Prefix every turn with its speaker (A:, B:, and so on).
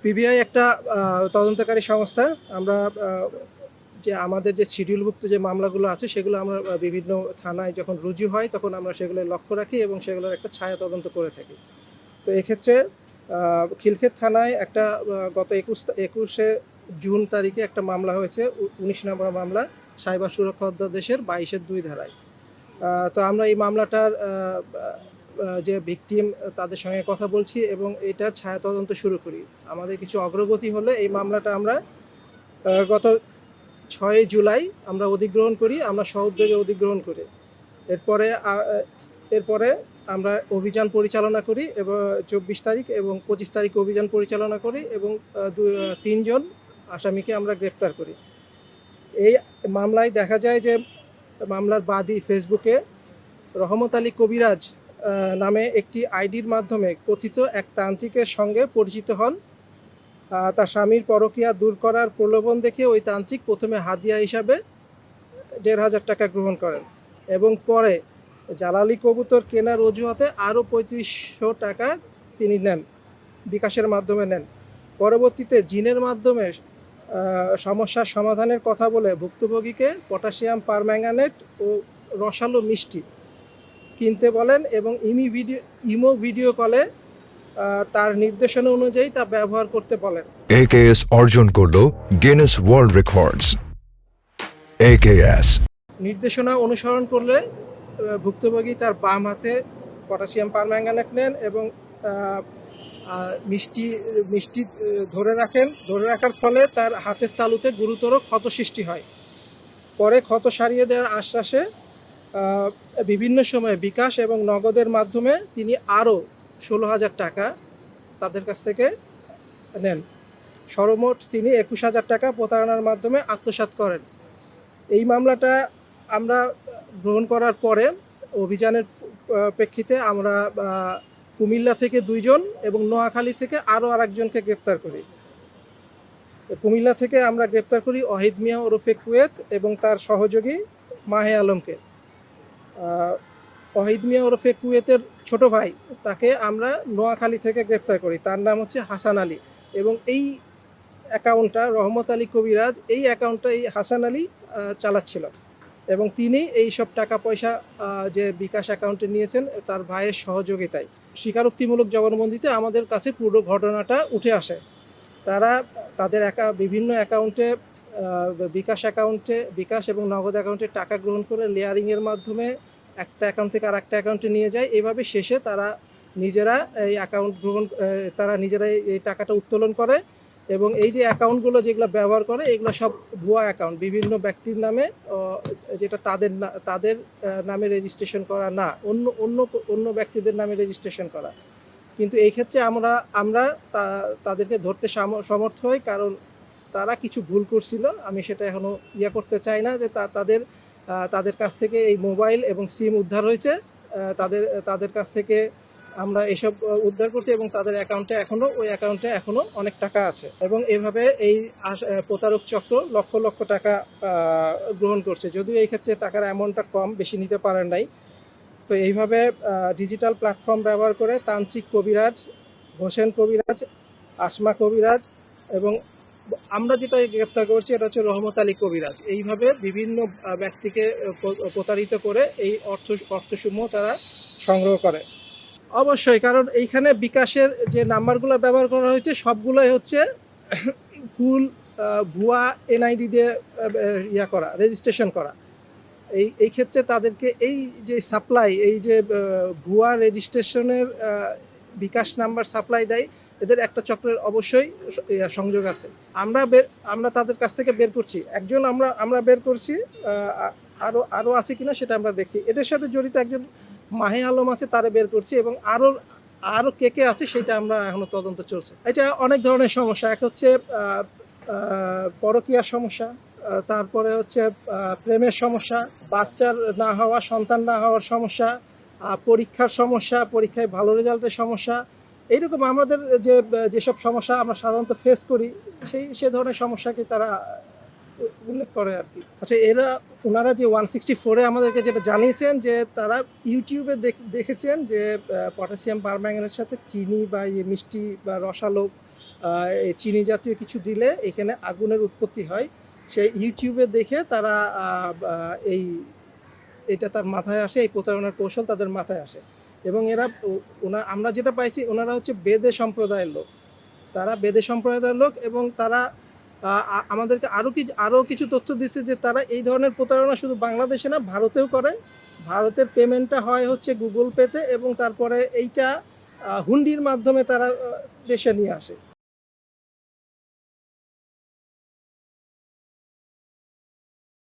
A: PBI একটা তদন্তকারী সংস্থা। আমরা যে আমাদের যে শিডিউলভুক্ত যে মামলাগুলো আছে সেগুলো আমরা বিভিন্ন থানায় যখন রুজু হয় তখন আমরা সেগুলো লক্ষ্য রাখি এবং সেগুলোর একটা ছায়া তদন্ত করে থাকি। তো এক্ষেত্রে খিলক্ষেত থানায় একটা গত 21শে জুন তারিখে একটা মামলা হয়েছে, 19 নম্বর মামলা, সাইবার সুরক্ষা অধ্যাদেশের 22-2 ধারায়। তো আমরা এই মামলাটার যে ভিকটিম তাদের সঙ্গে কথা বলছি এবং এটার ছায়া তদন্ত শুরু করি। আমাদের কিছু অগ্রগতি হলে এই মামলাটা আমরা গত 6 জুলাই আমরা অধিগ্রহণ করি, আমরা সউদ্যোগে অধিগ্রহণ করি। এরপরে আমরা অভিযান পরিচালনা করি এবং 24 তারিখ এবং 25 তারিখ অভিযান পরিচালনা করি এবং 3 জন আসামিকে আমরা গ্রেপ্তার করি। এই মামলায় দেখা যায় যে মামলার বাদী ফেসবুকে রহমত আলী কবিরাজ নামে একটি আইডির মাধ্যমে কথিত এক তান্ত্রিকের সঙ্গে পরিচিত হন। তার স্বামীর পরকীয়া দূর করার প্রলোভন দেখে ওই তান্ত্রিক প্রথমে হাদিয়া হিসাবে 1,500 টাকা গ্রহণ করেন এবং পরে জালালি কবুতর কেনার অজুহাতে আরও 3500 টাকা তিনি নেন, বিকাশের মাধ্যমে নেন। পরবর্তীতে জিনের মাধ্যমে সমস্যার সমাধানের কথা বলে ভুক্তভোগীকে পটাশিয়াম পারম্যাঙ্গানেট ও রসালো মিষ্টি কিনতে বলেন এবং ইমো ভিডিও কলে তার নির্দেশনা অনুযায়ী তা ব্যবহার করতে বলেন।
B: AKS অর্জন করল গিনেস ওয়ার্ল্ড রেকর্ডস। AKS
A: নির্দেশনা অনুসরণ করলে ভুক্তভোগী তার বাম হাতে পটাশিয়াম পারম্যাঙ্গানেট নেন এবং মিষ্টি ধরে রাখার ফলে তার হাতের তালুতে গুরুতর ক্ষত সৃষ্টি হয়। পরে ক্ষত সারিয়ে দেওয়ার আশ্বাসে বিভিন্ন সময়ে বিকাশ এবং নগদের মাধ্যমে তিনি আরও 16,000 টাকা তাদের কাছ থেকে নেন। সর্বমোট তিনি 21,000 টাকা প্রতারণার মাধ্যমে আত্মসাৎ করেন। এই মামলাটা আমরা গ্রহণ করার পরে অভিযানের প্রেক্ষিতে আমরা কুমিল্লা থেকে 2 জন এবং নোয়াখালী থেকে আরও আরেকজনকে গ্রেপ্তার করি। কুমিল্লা থেকে আমরা গ্রেপ্তার করি ওয়াহিদ মিয়া ওরফে কুয়েত এবং তার সহযোগী মাহে আলমকে। ওয়াহিদ মিয়া ওরফে কুয়েতের ছোট ভাই, তাকে আমরা নোয়াখালী থেকে গ্রেপ্তার করি, তার নাম হচ্ছে হাসান আলী এবং এই অ্যাকাউন্টটা রহমত আলী কবিরাজ, এই অ্যাকাউন্টটা এই হাসান আলী চালাচ্ছিল এবং তিনি এই সব টাকা পয়সা যে বিকাশ অ্যাকাউন্টে নিয়েছেন তার ভাইয়ের সহযোগিতায়। স্বীকারোক্তিমূলক জবানবন্দিতে আমাদের কাছে পুরো ঘটনাটা উঠে আসে। তারা তাদের বিভিন্ন অ্যাকাউন্টে বিকাশ এবং নগদ অ্যাকাউন্টে টাকা গ্রহণ করে লেয়ারিংয়ের মাধ্যমে একটা অ্যাকাউন্ট থেকে আর একটা অ্যাকাউন্টে নিয়ে যায়। এভাবে শেষে তারা নিজেরাই এই টাকাটা উত্তোলন করে এবং এই যে অ্যাকাউন্টগুলো যেগুলো ব্যবহার করে এগুলো সব ভুয়া অ্যাকাউন্ট, বিভিন্ন ব্যক্তির নামে, যেটা তাদের নামে রেজিস্ট্রেশন করা না, অন্য ব্যক্তিদের নামে রেজিস্ট্রেশন করা। কিন্তু এই ক্ষেত্রে আমরা তাদেরকে ধরতে সমর্থ হই, কারণ তারা কিছু ভুল করছিল। আমি সেটা এখনো করতে চাই না যে তাদের কাছ থেকে এই মোবাইল এবং সিম উদ্ধার হয়েছে, তাদের কাছ থেকে আমরা এসব উদ্ধার করছি এবং তাদের ওই অ্যাকাউন্টে এখনো অনেক টাকা আছে এবং এভাবে এই প্রতারক চক্র লক্ষ লক্ষ টাকা গ্রহণ করছে। যদিও এই ক্ষেত্রে টাকার অ্যামাউন্টটা কম, বেশি নিতে পারেন নাই। তো এইভাবে ডিজিটাল প্ল্যাটফর্ম ব্যবহার করে তান্ত্রিক কবিরাজ, হোসেন কবিরাজ, আসমা কবিরাজ এবং আমরা যেটা গ্রেপ্তার করছি এটা হচ্ছে রহমত আলী কবিরাজ, এইভাবে বিভিন্ন ব্যক্তিকে প্রতারিত করে এই অর্থসমূহ তারা সংগ্রহ করে। অবশ্যই, কারণ এইখানে বিকাশের যে নাম্বারগুলো ব্যবহার করা হয়েছে সবগুলোই হচ্ছে ভুয়া এনআইডি দিয়ে রেজিস্ট্রেশন করা। এই ক্ষেত্রে তাদেরকে এই যে ভুয়া রেজিস্ট্রেশনের বিকাশ নাম্বার সাপ্লাই দেয়, এদের একটা চক্রের অবশ্যই সংযোগ আছে। আমরা তাদের কাছ থেকে বের করছি, একজন আমরা বের করছি, আরও আছে কিনা সেটা আমরা দেখছি। এদের সাথে জড়িত একজন মাহে আলম আছে, তারা বের করছি এবং আরও কে আছে সেটা আমরা এখনো তদন্ত চলছে। এটা অনেক ধরনের সমস্যা। এক হচ্ছে পরকীয়ার সমস্যা, তারপরে হচ্ছে প্রেমের সমস্যা, বাচ্চার না হওয়া, সন্তান না হওয়ার সমস্যা, পরীক্ষার সমস্যা, পরীক্ষায় ভালো রেজাল্টের সমস্যা। এইরকম আমাদের যেসব সমস্যা আমরা সাধারণত ফেস করি সে ধরনের সমস্যাকে তারা উল্লেখ করে আর কি। আচ্ছা, ওনারা যে 164-এ আমাদেরকে যেটা জানিয়েছেন যে তারা ইউটিউবে দেখেছেন যে পটাশিয়াম পারম্যাঙ্গানেটের সাথে চিনি বা মিষ্টি বা রসালো এই চিনি জাতীয় কিছু দিলে এখানে আগুনের উৎপত্তি হয়। সেই ইউটিউবে দেখে তারা এটা তার মাথায় আসে, এই প্রতারণার কৌশল তাদের মাথায় আসে। এবং এরা আমরা যেটা পাইছি, ওনারা হচ্ছে বেদে সম্প্রদায়ের লোক, তারা বেদে সম্প্রদায়ের লোক, এবং তারা আমাদেরকে আরও কিছু তথ্য দিচ্ছে যে তারা এই ধরনের প্রতারণা শুধু বাংলাদেশে না, ভারতেও করে। ভারতের পেমেন্টটা হয় হচ্ছে গুগল পেতে, এবং তারপরে এইটা হুন্ডির মাধ্যমে তারা দেশে নিয়ে আসে।